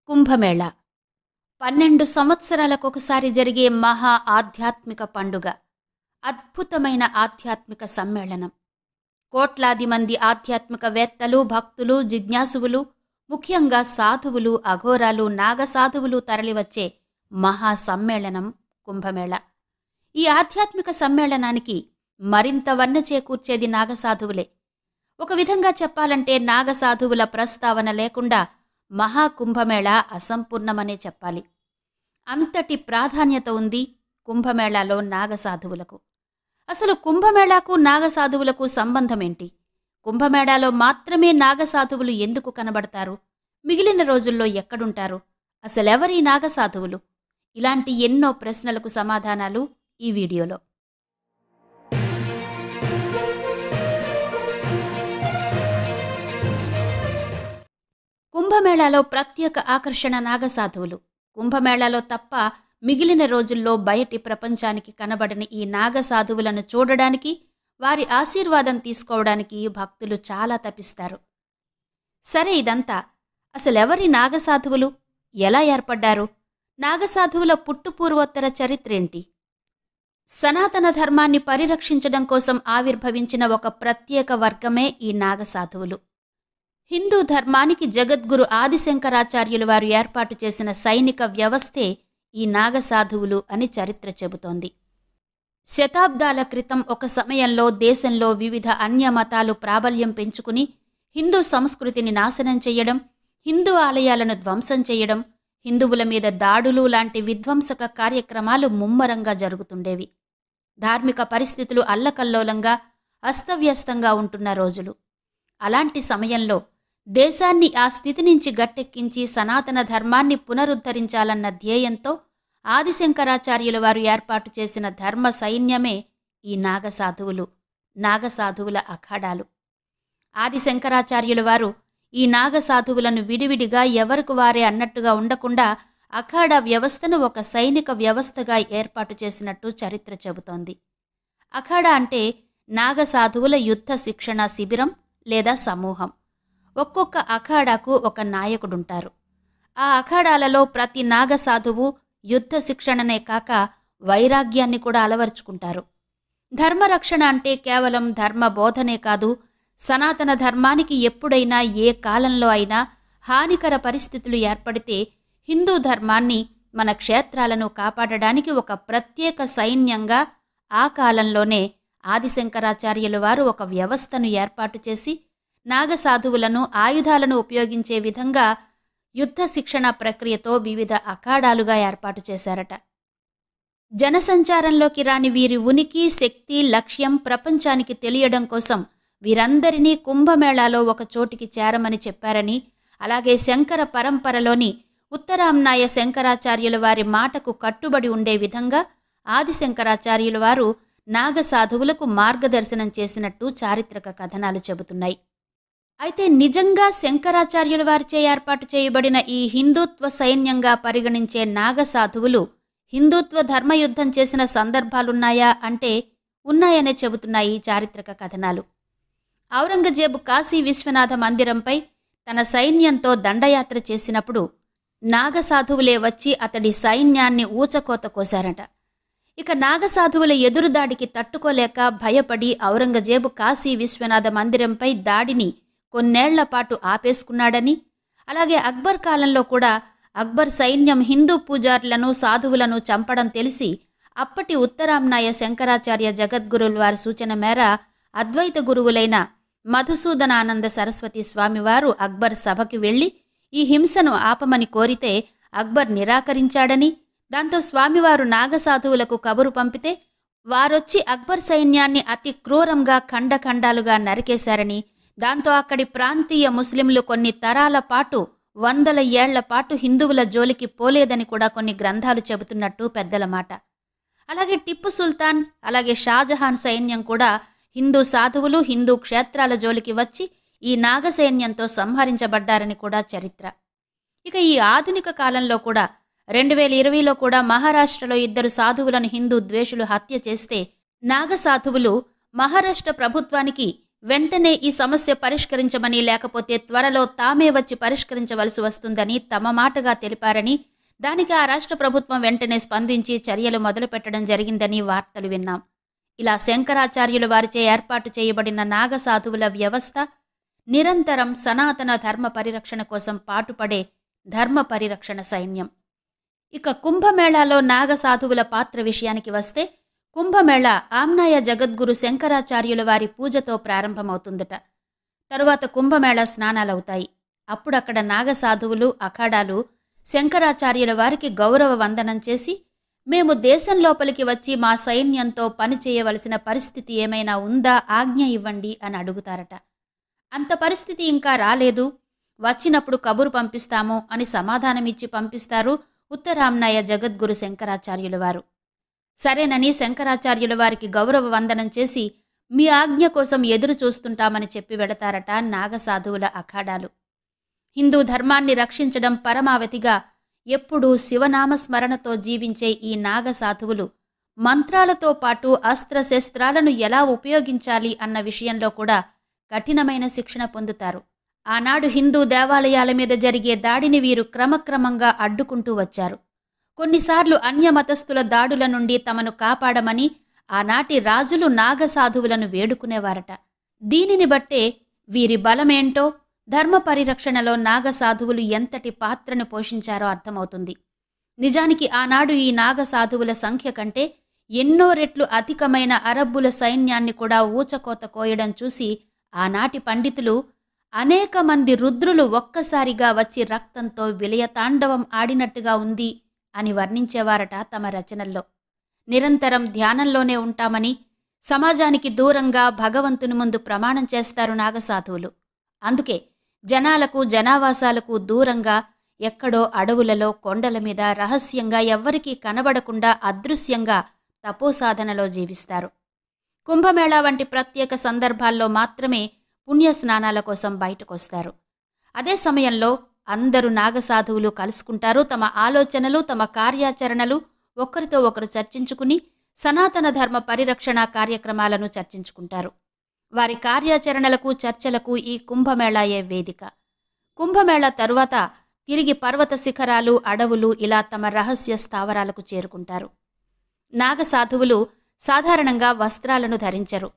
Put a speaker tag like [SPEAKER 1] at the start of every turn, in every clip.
[SPEAKER 1] కుంభమేళా 12 సంవత్సరాలకొకసారి జరిగే మహా ఆధ్యాత్మిక పండుగ. అద్భుతమైన ఆధ్యాత్మిక సమ్మేళనం. కోట్లాది మంది ఆధ్యాత్మికవేత్తలు, భక్తులు, జిజ్ఞాసువులు, ముఖ్యంగా సాధువులు, అఘోరాలు, నాగసాధువులు తరలివచ్చే మహా సమ్మేళనం కుంభమేళా. ఈ ఆధ్యాత్మిక సమ్మేళనానికి మరింత వన్నె చేకూర్చేది నాగసాధువులే. ఒక విధంగా చెప్పాలంటే నాగసాధువుల ప్రస్తావన లేకుండా మహాకుంభమేళా అసంపూర్ణమనే చెప్పాలి. అంతటి ప్రాధాన్యత ఉంది కుంభమేళాలో నాగసాధువులకు. అసలు కుంభమేళాకు నాగసాధువులకు సంబంధమేంటి? కుంభమేళాలో మాత్రమే నాగసాధువులు ఎందుకు కనబడతారు? మిగిలిన రోజుల్లో ఎక్కడుంటారు? అసలెవరీ నాగసాధువులు? ఇలాంటి ఎన్నో ప్రశ్నలకు సమాధానాలు ఈ వీడియోలో. కుంభమేళాలో ప్రత్యేక ఆకర్షణ నాగసాధువులు. కుంభమేళాలో తప్ప మిగిలిన రోజుల్లో బయటి ప్రపంచానికి కనబడని ఈ నాగసాధువులను చూడడానికి, వారి ఆశీర్వాదం తీసుకోవడానికి భక్తులు చాలా తపిస్తారు. సరే, ఇదంతా అసలెవరి నాగసాధువులు? ఎలా ఏర్పడ్డారు? నాగసాధువుల పుట్టుపూర్వోత్తర చరిత్రేంటి? సనాతన ధర్మాన్ని పరిరక్షించడం కోసం ఆవిర్భవించిన ఒక ప్రత్యేక వర్గమే ఈ నాగసాధువులు. హిందూ ధర్మానికి జగద్గురు ఆదిశంకరాచార్యులు వారు ఏర్పాటు చేసిన సైనిక వ్యవస్థే ఈ నాగసాధువులు అని చరిత్ర చెబుతోంది. శతాబ్దాల క్రితం ఒక సమయంలో దేశంలో వివిధ అన్యమతాలు ప్రాబల్యం పెంచుకుని హిందూ సంస్కృతిని నాశనం చెయ్యడం, హిందూ ఆలయాలను ధ్వంసం చెయ్యడం, హిందువుల మీద దాడులు లాంటి విధ్వంసక కార్యక్రమాలు ముమ్మరంగా జరుగుతుండేవి. ధార్మిక పరిస్థితులు అల్లకల్లోలంగా, అస్తవ్యస్తంగా ఉంటున్న రోజులు. అలాంటి సమయంలో దేశాన్ని ఆ స్థితి నుంచి గట్టెక్కించి సనాతన ధర్మాన్ని పునరుద్ధరించాలన్న ధ్యేయంతో ఆదిశంకరాచార్యుల వారు ఏర్పాటు చేసిన ధర్మ సైన్యమే ఈ నాగసాధువులు, నాగసాధువుల అఖాడాలు. ఆదిశంకరాచార్యుల వారు ఈ నాగసాధువులను విడివిడిగా ఎవరికి వారే అన్నట్టుగా ఉండకుండా అఖాడా వ్యవస్థను ఒక సైనిక వ్యవస్థగా ఏర్పాటు చేసినట్టు చరిత్ర చెబుతోంది. అఖాడా అంటే నాగసాధువుల యుద్ధ శిక్షణ శిబిరం లేదా సమూహం. ఒక్కొక్క అఖాడాకు ఒక నాయకుడుంటారు. ఆ అఖాడాలలో ప్రతి నాగసాధువు యుద్ధ శిక్షణనే కాక వైరాగ్యాన్ని కూడా అలవర్చుకుంటారు. ధర్మరక్షణ అంటే కేవలం ధర్మ బోధనే కాదు, సనాతన ధర్మానికి ఎప్పుడైనా ఏ కాలంలో అయినా హానికర పరిస్థితులు ఏర్పడితే హిందూ ధర్మాన్ని, మన క్షేత్రాలను కాపాడడానికి ఒక ప్రత్యేక సైన్యంగా ఆ కాలంలోనే ఆదిశంకరాచార్యుల వారు ఒక వ్యవస్థను ఏర్పాటు చేసి నాగసాధువులను ఆయుధాలను ఉపయోగించే విధంగా యుద్ధ శిక్షణ ప్రక్రియతో వివిధ అఖాడాలుగా ఏర్పాటు చేశారట. జనసంచారంలోకి రాని వీరి ఉనికి, శక్తి, లక్ష్యం ప్రపంచానికి తెలియడం కోసం వీరందరినీ కుంభమేళాలో ఒక చోటికి చేరమని చెప్పారని, అలాగే శంకర పరంపరలోని ఉత్తరాంనాయ శంకరాచార్యుల వారి మాటకు కట్టుబడి ఉండే విధంగా ఆదిశంకరాచార్యుల వారు నాగసాధువులకు మార్గదర్శనం చేసినట్టు చారిత్రక కథనాలు చెబుతున్నాయి. అయితే నిజంగా శంకరాచార్యుల వారిచే ఏర్పాటు చేయబడిన ఈ హిందుత్వ సైన్యంగా పరిగణించే నాగసాధువులు హిందుత్వ ధర్మయుద్ధం చేసిన సందర్భాలున్నాయా అంటే ఉన్నాయనే చెబుతున్నాయి చారిత్రక కథనాలు. ఔరంగజేబు కాశీ విశ్వనాథ మందిరంపై తన సైన్యంతో దండయాత్ర చేసినప్పుడు నాగసాధువులే వచ్చి అతడి సైన్యాన్ని ఊచకోత కోశారట. ఇక నాగసాధువుల ఎదురుదాడికి తట్టుకోలేక భయపడి ఔరంగజేబు కాశీ విశ్వనాథ మందిరంపై దాడిని కొన్నేళ్లపాటు ఆపేసుకున్నాడని, అలాగే అక్బర్ కాలంలో కూడా అక్బర్ సైన్యం హిందూ పూజారులను, సాధువులను చంపడం తెలిసి అప్పటి ఉత్తరాంనాయ శంకరాచార్య జగద్గురుల వారి సూచన మేర అద్వైత గురువులైన మధుసూదనానంద సరస్వతి స్వామివారు అక్బర్ సభకి వెళ్లి ఈ హింసను ఆపమని కోరితే అక్బర్ నిరాకరించాడని, దాంతో స్వామివారు నాగసాధువులకు కబురు పంపితే వారొచ్చి అక్బర్ సైన్యాన్ని అతి క్రూరంగా ఖండఖండాలుగా నరికేశారని, దాంతో అక్కడి ప్రాంతీయ ముస్లింలు కొన్ని తరాల పాటు, వందల ఏళ్ల పాటు హిందువుల జోలికి పోలేదని కూడా కొన్ని గ్రంథాలు చెబుతున్నట్టు పెద్దల మాట. అలాగే టిప్పు సుల్తాన్, అలాగే షాజహాన్ సైన్యం కూడా హిందూ సాధువులు, హిందూ క్షేత్రాల జోలికి వచ్చి ఈ నాగసైన్యంతో సంహరించబడ్డారని కూడా చరిత్ర. ఇక ఈ ఆధునిక కాలంలో కూడా 2020లో కూడా మహారాష్ట్రలో 2 సాధువులను హిందూ ద్వేషులు హత్య చేస్తే నాగసాధువులు మహారాష్ట్ర ప్రభుత్వానికి వెంటనే ఈ సమస్య పరిష్కరించమని, లేకపోతే త్వరలో తామే వచ్చి పరిష్కరించవలసి వస్తుందని తమ మాటగా తెలిపారని, దానికి ఆ రాష్ట్ర ప్రభుత్వం వెంటనే స్పందించి చర్యలు మొదలుపెట్టడం జరిగిందని వార్తలు విన్నాం. ఇలా శంకరాచార్యుల వారిచే ఏర్పాటు చేయబడిన నాగసాధువుల వ్యవస్థ నిరంతరం సనాతన ధర్మ పరిరక్షణ కోసం పాటుపడే ధర్మ పరిరక్షణ సైన్యం. ఇక కుంభమేళాలో నాగసాధువుల పాత్ర విషయానికి వస్తే, కుంభమేళా ఆమ్నాయ జగద్గురు శంకరాచార్యుల వారి పూజతో ప్రారంభమవుతుందట. తరువాత కుంభమేళా స్నానాలవుతాయి. అప్పుడక్కడ నాగసాధువులు, అఖాడాలు శంకరాచార్యుల వారికి గౌరవ వందనం చేసి, మేము దేశం లోపలికి వచ్చి మా సైన్యంతో పనిచేయవలసిన పరిస్థితి ఏమైనా ఉందా, ఆజ్ఞ ఇవ్వండి అని అడుగుతారట. అంత పరిస్థితి ఇంకా రాలేదు, వచ్చినప్పుడు కబురు పంపిస్తాము అని సమాధానమిచ్చి పంపిస్తారు ఉత్తరామ్నాయ జగద్గురు శంకరాచార్యుల వారు. సరేనని శంకరాచార్యుల వారికి గౌరవ వందనం చేసి, మీ ఆజ్ఞ కోసం ఎదురు చూస్తుంటామని చెప్పి వెడతారట నాగసాధువుల అఖాడాలు. హిందూ ధర్మాన్ని రక్షించడం పరమావధిగా ఎప్పుడూ శివనామస్మరణతో జీవించే ఈ నాగసాధువులు మంత్రాలతో పాటు అస్త్రశస్త్రాలను ఎలా ఉపయోగించాలి అన్న విషయంలో కూడా కఠినమైన శిక్షణ పొందుతారు. ఆనాడు హిందూ దేవాలయాల మీద జరిగే దాడిని వీరు క్రమక్రమంగా అడ్డుకుంటూ వచ్చారు. కొన్నిసార్లు అన్యమతస్థుల దాడుల నుండి తమను కాపాడమని ఆనాటి రాజులు నాగసాధువులను వేడుకునేవారట. దీనిని బట్టే వీరి బలమేంటో, ధర్మ పరిరక్షణలో నాగసాధువులు ఎంతటి పాత్రను పోషించారో అర్థమవుతుంది. నిజానికి ఆనాడు ఈ నాగసాధువుల సంఖ్య కంటే ఎన్నో రెట్లు అధికమైన అరబ్బుల సైన్యాన్ని కూడా ఊచకోత కోయడం చూసి ఆనాటి పండితులు అనేక మంది రుద్రులు ఒక్కసారిగా వచ్చి రక్తంతో విలయతాండవం ఆడినట్టుగా ఉంది అని వర్ణించేవారట తమ రచనల్లో. నిరంతరం ధ్యానంలోనే ఉంటామని, సమాజానికి దూరంగా భగవంతుని ముందు ప్రమాణం చేస్తారు నాగసాధువులు. అందుకే జనాలకు, జనావాసాలకు దూరంగా ఎక్కడో అడవులలో, కొండల మీద రహస్యంగా ఎవ్వరికీ కనబడకుండా అదృశ్యంగా తపోసాధనలో జీవిస్తారు. కుంభమేళా వంటి ప్రత్యేక సందర్భాల్లో మాత్రమే పుణ్యస్నానాల కోసం బయటకొస్తారు. అదే సమయంలో అందరూ నాగసాధువులు కలుసుకుంటారు. తమ ఆలోచనలు, తమ కార్యాచరణలు ఒకరితో ఒకరు చర్చించుకుని సనాతన ధర్మ పరిరక్షణ కార్యక్రమాలను చర్చించుకుంటారు. వారి కార్యాచరణలకు, చర్చలకు ఈ కుంభమేళాయే వేదిక. కుంభమేళా తరువాత తిరిగి పర్వత శిఖరాలు, అడవులు ఇలా తమ రహస్య స్థావరాలకు చేరుకుంటారు. నాగసాధువులు సాధారణంగా వస్త్రాలను ధరించరు,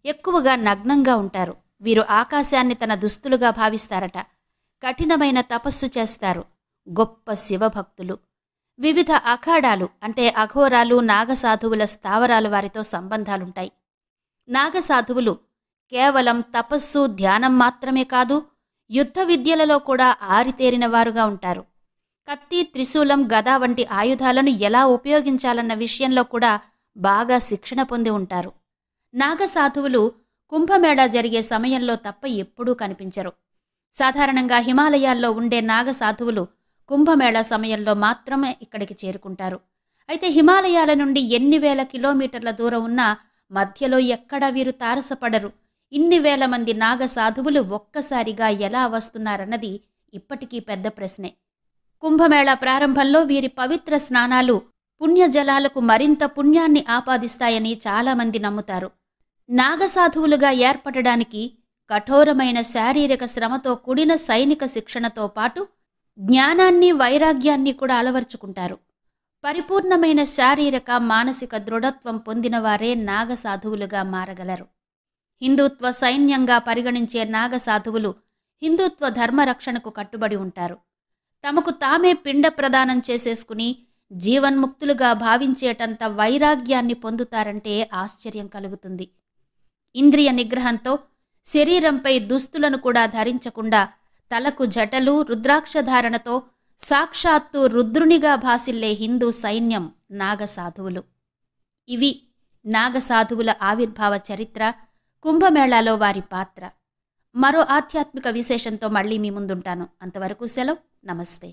[SPEAKER 1] ఎక్కువగా నగ్నంగా ఉంటారు. వీరు ఆకాశాన్ని తన దుస్తులుగా భావిస్తారట. కఠినమైన తపస్సు చేస్తారు. గొప్ప శివభక్తులు. వివిధ అఖాడాలు అంటే అఘోరాలు, నాగసాధువుల స్థావరాలు వారితో సంబంధాలుంటాయి. నాగసాధువులు కేవలం తపస్సు, ధ్యానం మాత్రమే కాదు, యుద్ధ విద్యలలో కూడా ఆరితేరిన వారుగా ఉంటారు. కత్తి, త్రిశూలం, గద వంటి ఆయుధాలను ఎలా ఉపయోగించాలన్న విషయంలో కూడా బాగా శిక్షణ పొంది ఉంటారు. నాగసాధువులు కుంభమేళా జరిగే సమయంలో తప్ప ఎప్పుడూ కనిపించరు. సాధారణంగా హిమాలయాల్లో ఉండే నాగసాధువులు కుంభమేళా సమయంలో మాత్రమే ఇక్కడికి చేరుకుంటారు. అయితే హిమాలయాల నుండి ఎన్ని వేల కిలోమీటర్ల దూరం ఉన్నా మధ్యలో ఎక్కడా వీరు తారసపడరు. ఇన్ని వేల మంది నాగసాధువులు ఒక్కసారిగా ఎలా వస్తున్నారన్నది ఇప్పటికీ పెద్ద ప్రశ్నే. కుంభమేళా ప్రారంభంలో వీరి పవిత్ర స్నానాలు పుణ్యజలాలకు మరింత పుణ్యాన్ని ఆపాదిస్తాయని చాలామంది నమ్ముతారు. నాగసాధువులుగా ఏర్పడడానికి కఠోరమైన శారీరక శ్రమతో కూడిన సైనిక శిక్షణతో పాటు జ్ఞానాన్ని, వైరాగ్యాన్ని కూడా అలవర్చుకుంటారు. పరిపూర్ణమైన శారీరక, మానసిక దృఢత్వం పొందినవారే నాగసాధువులుగా మారగలరు. హిందుత్వ సైన్యంగా పరిగణించే నాగసాధువులు హిందుత్వ ధర్మరక్షణకు కట్టుబడి ఉంటారు. తమకు తామే పిండ ప్రదానం చేసేసుకుని జీవన్ముక్తులుగా భావించేటంత వైరాగ్యాన్ని పొందుతారంటే ఆశ్చర్యం కలుగుతుంది. ఇంద్రియ నిగ్రహంతో శరీరంపై దుస్తులను కూడా ధరించకుండా తలకు జటలు, రుద్రాక్షధారణతో సాక్షాత్తు రుద్రునిగా భాసిల్లే హిందూ సైన్యం నాగసాధువులు. ఇవి నాగసాధువుల ఆవిర్భావ చరిత్ర, కుంభమేళాలో వారి పాత్ర. మరో ఆధ్యాత్మిక విశేషంతో మళ్ళీ మీ ముందుంటాను. అంతవరకు సెలవు. నమస్తే.